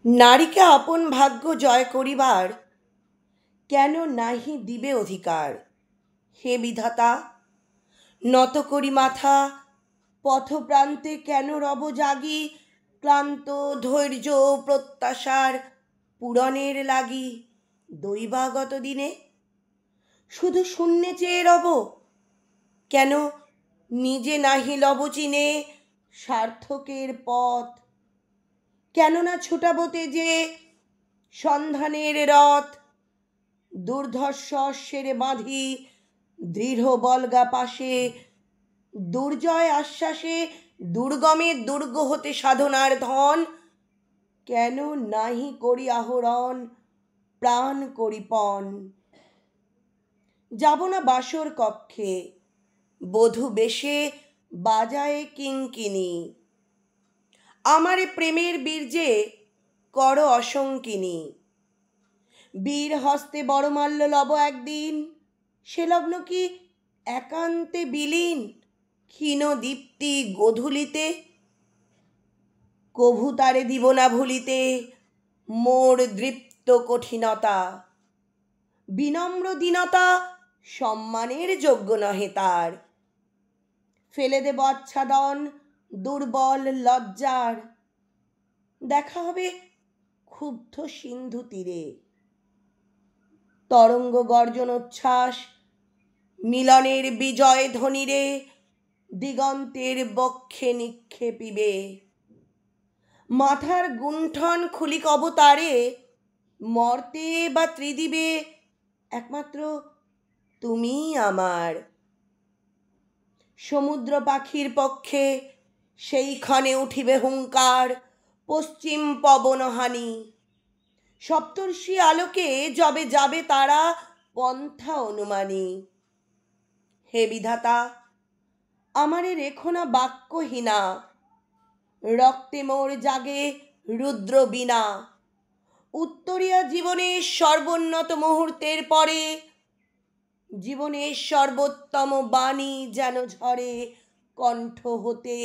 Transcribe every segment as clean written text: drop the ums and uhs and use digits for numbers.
নারীকে আপন ভাগ্য জয় করিবার কেন নাহি দিবে অধিকার? হে বিধাতা, নত করি মাথা, পথপ্রান্তে কেন রব জাগি, ক্লান্ত ধৈর্য প্রত্যাশার পূরণের লাগি দৈবাগত দিনে? শুধু শূন্যে চেয়ে রব, কেন নিজে নাহি লব চিনে সার্থকের পথ? কেননা ছুটাবো তেজে সন্ধানের রথ, দুর্ধর্ষ অশ্বের বাঁধি দৃঢ় বলগা পাশে, দুর্জয় আশ্বাসে দুর্গমে দুর্গ হতে সাধনার ধন? কেন নাহি করি আহরণ প্রাণ করি পণ? যাব না বাসর কক্ষে, বধূ বেশে বাজায়ে কিঙ্কিনি, আমারে প্রেমের বীর্যে কর অসঙ্কিনী। বীর হস্তে বড়মাল্য লব একদিন, সে লগ্ন কি একান্তে বিলীন ক্ষীণ দীপ্তি গোধূলিতে? কভু তারে দিব না ভুলিতে মোর দৃপ্ত কঠিনতা, বিনম্র দীনতা সম্মানের যোগ্য নহে তার। ফেলে দেব আচ্ছাদন দুর্বল লজ্জার, দেখা হবে ক্ষুব্ধ সিন্ধু তীরে। তরঙ্গ গর্জন উচ্ছ্বাস মিলনের বিজয় ধ্বনিরে দিগন্তের বক্ষে নিক্ষেপিবে। মাথার গুণ্ঠন খুলি কবতারে, মর্তে বা ত্রিদিবে একমাত্র তুমি আমার। সমুদ্র পাখির পক্ষে সেইখানে উঠিবে হুঙ্কার পশ্চিম পবনহানি, সপ্তর্ষি আলোকে যবে যাবে তারা পন্থা অনুমানী। হে বিধাতা, আমারে রেখো না বাক্যহীনা, রক্তে মোর জাগে রুদ্র বীণা। উত্তরীয়া জীবনের সর্বোন্নত মুহূর্তের পরে জীবনের সর্বোত্তম বাণী যেন ঝরে কণ্ঠ হতে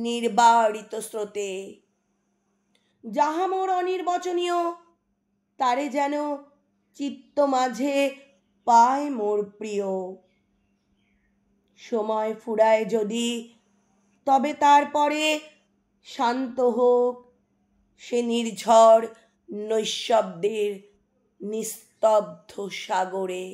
নির্বারিত স্রোতে। যাহা মোর অনির্বচনীয় তারে যেন চিত্ত মাঝে পায় মোর প্রিয়। সময় ফুরায় যদি তবে তারপরে শান্ত হোক সে নির্ঝর নৈঃশব্দের নিস্তব্ধ সাগরে।